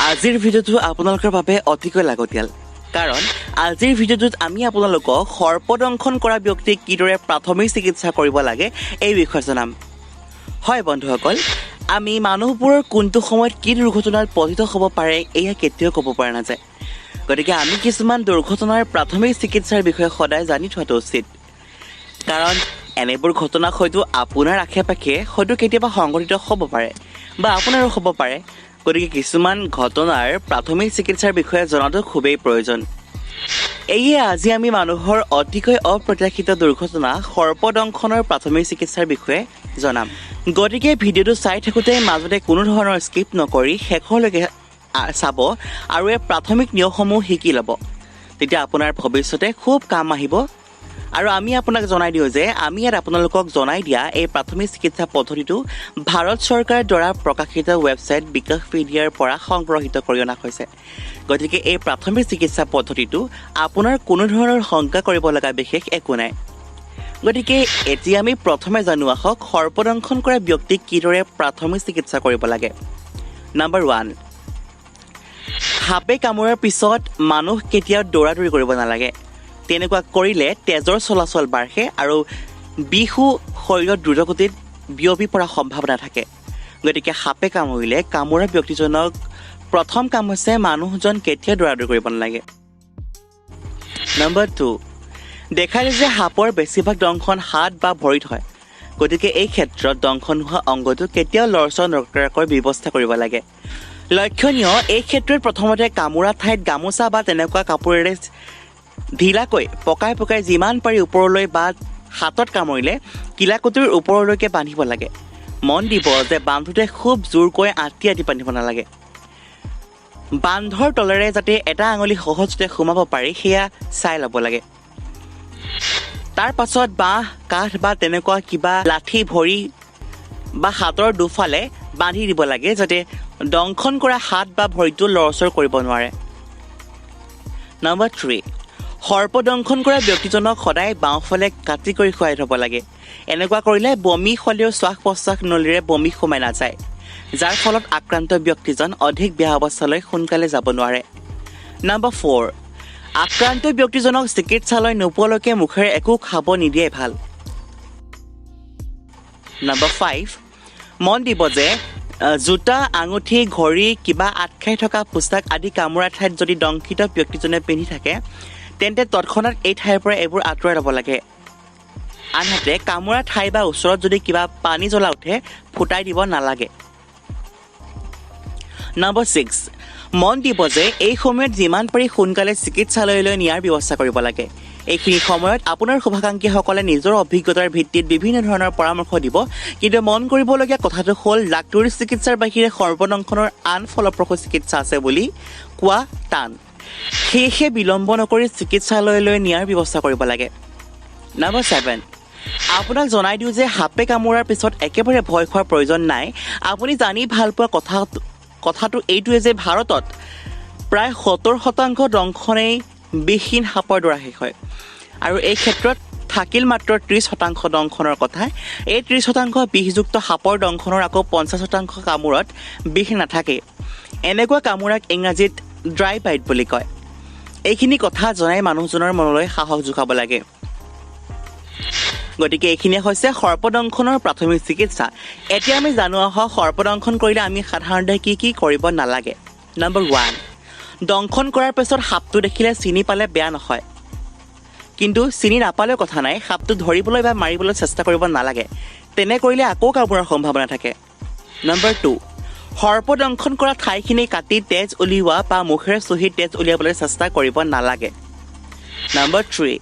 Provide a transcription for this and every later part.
আজিৰ ভিডিঅ'টো আপোনালোকৰ বাবে অতিকৈ লাগতিয়াল কাৰণ আজিৰ ভিডিঅ'টোত আমি আপোনালোকক সৰ্পদংশন কৰা ব্যক্তিক কিদৰে প্ৰাথমিক চিকিৎসা কৰিব লাগে এই বিষয়ে জনাম। হয় বন্ধুসকল, আমি মানুহবোৰৰ কোনটো সময়ত কি দুৰ্ঘটনাত পতিত হ'ব পাৰে এয়া কেতিয়াও ক'ব পৰা নাযায়। গতিকে আমি কিছুমান দুৰ্ঘটনাৰ প্ৰাথমিক চিকিৎসাৰ বিষয়ে সদায় জানি থোৱাটো উচিত, কাৰণ এনেবোৰ ঘটনা হয়তো আপোনাৰ আশে-পাশে হয়তো কেতিয়াবা সংঘটিত হ'ব পাৰে বা আপোনাৰো হ'ব পাৰে। গতিকে কিছুমান ঘটনাৰ প্ৰাথমিক চিকিৎসাৰ বিষয়ে জনাটো খুবেই প্ৰয়োজন। এয়ে আজি আমি মানুহৰ অতিকৈ অপ্ৰত্যাশিত দুৰ্ঘটনা সৰ্পদংশনৰ প্ৰাথমিক চিকিৎসাৰ বিষয়ে জনাম। গতিকে ভিডিঅ'টো চাই থাকোঁতে মাজতে কোনো ধৰণৰ স্কিপ নকৰি শেষলৈকে চাব আৰু এই প্ৰাথমিক নিয়মসমূহ শিকি ল'ব, তেতিয়া আপোনাৰ ভৱিষ্যতে খুব কাম আহিব। আৰু আমি আপোনাক জনাই দিওঁ যে আমি ইয়াত আপোনালোকক জনাই দিয়া এই প্ৰাথমিক চিকিৎসা পদ্ধতিটো ভাৰত চৰকাৰৰ দ্বাৰা প্ৰকাশিত ৱেবছাইট বিকাশপিডিয়াৰ পৰা সংগ্ৰহিত কৰি অনা হৈছে। গতিকে এই প্ৰাথমিক চিকিৎসা পদ্ধতিটো আপোনাৰ কোনো ধৰণৰ শংকা কৰিব লগা বিশেষ একো নাই। গতিকে এতিয়া আমি প্ৰথমে জানো আহক সৰ্পদংশন কৰা ব্যক্তিক কিদৰে প্ৰাথমিক চিকিৎসা কৰিব লাগে। নম্বৰ 1, সাপে কামোৰাৰ পিছত মানুহ কেতিয়াও দৌৰাদৌৰি কৰিব নালাগে। তেনেকুৱা কৰিলে তেজৰ চলাচল বাঢ়ে আৰু বিষো শৰীৰত দ্ৰুতগতিত বিয়পি পৰাৰ সম্ভাৱনা থাকে। গতিকে সাপে কামুৰিলে কামোৰা ব্যক্তিজনক প্ৰথম কাম হৈছে মানুহজন কেতিয়াও দৌৰাদৌৰি কৰিব নালাগে। নম্বৰ 2, দেখা যায় যে সাপৰ বেছিভাগ দংশন হাত বা ভৰিত হয়। গতিকে এই ক্ষেত্ৰত দংশন হোৱা অংগটো কেতিয়াও লৰচৰ নকৰাকৈ ব্যৱস্থা কৰিব লাগে। লক্ষণীয় এই ক্ষেত্ৰত প্ৰথমতে কামোৰা ঠাইত গামোচা বা তেনেকুৱা কাপোৰেৰে ঢিলাকৈ পকাই পকাই যিমান পাৰি ওপৰলৈ বা হাতত কামুৰিলে কিলাকুটিৰ ওপৰলৈকে বান্ধিব লাগে। মন দিব যে বান্ধোতে খুব জোৰকৈ আঁতি বান্ধিব নালাগে। বান্ধৰ তলেৰে যাতে এটা আঙুলি সহজতে সোমাব পাৰি সেয়া চাই ল'ব লাগে। তাৰ পাছত বাঁহ কাঠ বা তেনেকুৱা কিবা লাঠি ভৰি বা হাতৰ দুফালে বান্ধি দিব লাগে যাতে দংশন কৰা হাত বা ভৰিটো লৰচৰ কৰিব নোৱাৰে। নম্বৰ 3, সৰ্পদংশন কৰা ব্যক্তিজনক সদায় বাওঁফালে কাটি কৰি খুৱাই থ'ব লাগে। এনেকুৱা কৰিলে বমি হ'লেও শ্বাস প্ৰশ্বাস নলীৰে বমি সোমাই নাযায়, যাৰ ফলত আক্ৰান্ত ব্যক্তিজন অধিক বেয়া অৱস্থালৈ সোনকালে যাব নোৱাৰে। নম্বৰ 4, আক্ৰান্ত ব্যক্তিজনক চিকিৎসালয় নোপোৱালৈকে মুখেৰে একো খাব নিদিয়াই ভাল। নম্বৰ 5, মন দিব যে জোতা আঙুঠি ঘড়ী কিবা আঁট খাই থকা পোচাক আদি কামোৰা ঠাইত যদি দংশিত ব্যক্তিজনে পিন্ধি থাকে তেন্তে তৎক্ষণাত এই ঠাইৰ পৰা এইবোৰ আঁতৰাই ল'ব লাগে। আনহাতে কামোৰা ঠাই বা ওচৰত যদি কিবা পানী জ্বলা উঠে ফুটাই দিব নালাগে। নম্বৰ 6, মন দিব যে এই সময়ত যিমান পাৰি সোনকালে চিকিৎসালয়লৈ নিয়াৰ ব্যৱস্থা কৰিব লাগে। এইখিনি সময়ত আপোনাৰ শুভাকাংক্ষীসকলে নিজৰ অভিজ্ঞতাৰ ভিত্তিত বিভিন্ন ধৰণৰ পৰামৰ্শ দিব, কিন্তু মন কৰিবলগীয়া কথাটো হ'ল ডাক্তৰী চিকিৎসাৰ বাহিৰে সৰ্পদংশনৰ আন ফলপ্ৰসূ চিকিৎসা আছে বুলি কোৱা টান। সেয়েহে বিলম্ব নকৰি চিকিৎসালয়লৈ নিয়াৰ ব্যৱস্থা কৰিব লাগে। নম্বৰ 7, আপোনাক জনাই দিওঁ যে সাপে কামোৰাৰ পিছত একেবাৰে ভয় খোৱাৰ প্ৰয়োজন নাই। আপুনি জানি ভাল পোৱা কথাটো এইটোৱে যে ভাৰতত প্ৰায় 70% দংশনেই বিষহীন সাপৰ দ্বাৰা শেষ হয়, আৰু এই ক্ষেত্ৰত থাকিল মাত্ৰ 30% দংশনৰ কথা। এই 30% বিষযুক্ত সাপৰ দংশনৰ আকৌ 50% কামোৰত বিষ নাথাকে। এনেকুৱা কামোৰাক ইংৰাজীত ড্ৰাই বাইট বুলি কয়। এইখিনি কথা জনাই মানুহজনৰ মনলৈ সাহস যোগাব লাগে। গতিকে এইখিনিয়ে হৈছে সৰ্পদংশনৰ প্ৰাথমিক চিকিৎসা। এতিয়া আমি জানো আহক সৰ্পদংশন কৰিলে আমি সাধাৰণতে কি কি কৰিব নালাগে। নম্বৰ 1, দংশন কৰাৰ পিছত সাপটো দেখিলে চিনি পালে বেয়া নহয়, কিন্তু চিনি নাপালেও কথা নাই, সাপটো ধৰিবলৈ বা মাৰিবলৈ চেষ্টা কৰিব নালাগে। তেনে কৰিলে আকৌ কামোৰাৰ সম্ভাৱনা থাকে। নম্বৰ 2, সৰ্পদংশন কৰা ঠাইখিনি কাটি তেজ উলিওৱা বা মুখেৰে চুহি তেজ উলিয়াবলৈ চেষ্টা কৰিব নালাগে। নম্বৰ 3,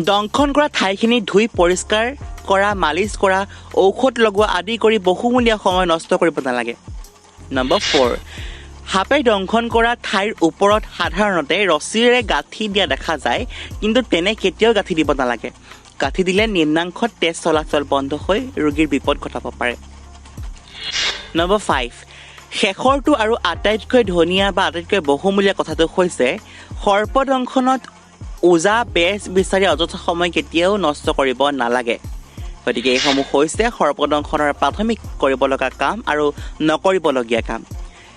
দংশন কৰা ঠাইখিনি ধুই পৰিষ্কাৰ কৰা, মালিচ কৰা, ঔষধ লগোৱা আদি কৰি বহুমূলীয়া সময় নষ্ট কৰিব নালাগে। নম্বৰ 4, সাপে দংশন কৰা ঠাইৰ ওপৰত সাধাৰণতে ৰছীৰে গাঁঠি দিয়া দেখা যায়, কিন্তু তেনে কেতিয়াও গাঁঠি দিব নালাগে। গাঁঠি দিলে নিম্নাংশত তেজ চলাচল বন্ধ হৈ ৰোগীৰ বিপদ ঘটাব পাৰে। নম্বৰ 5, শেষৰটো আৰু আটাইতকৈ ধুনীয়া বা আটাইতকৈ বহুমূলীয়া কথাটো হৈছে সৰ্পদংশনত ওজা বেজ বিচাৰি অযথা সময় কেতিয়াও নষ্ট কৰিব নালাগে। গতিকে এইসমূহ হৈছে সৰ্পদংশনৰ প্ৰাথমিক কৰিব লগা কাম আৰু নকৰিবলগীয়া কাম।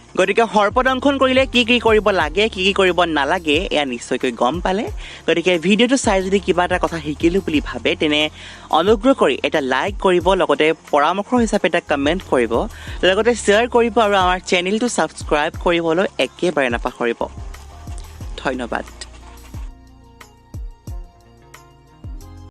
গতিকে সৰ্পদংশন কৰিলে কি কি কৰিব লাগে কি কি কৰিব নালাগে এয়া নিশ্চয়কৈ গম পালে গতিকে ভিডিঅ'টো চাই যদি কিবা এটা কথা শিকিলোঁ বুলি ভাবে তেনে অনুগ্ৰহ কৰি এটা লাইক কৰিব লগতে পৰামৰ্শ হিচাপে এটা কমেণ্ট কৰিব লগতে শ্বেয়াৰ কৰিব আৰু আমাৰ চেনেলটো ছাবস্ক্ৰাইব কৰিবলৈ একেবাৰে নাপাহৰিব ধন্যবাদ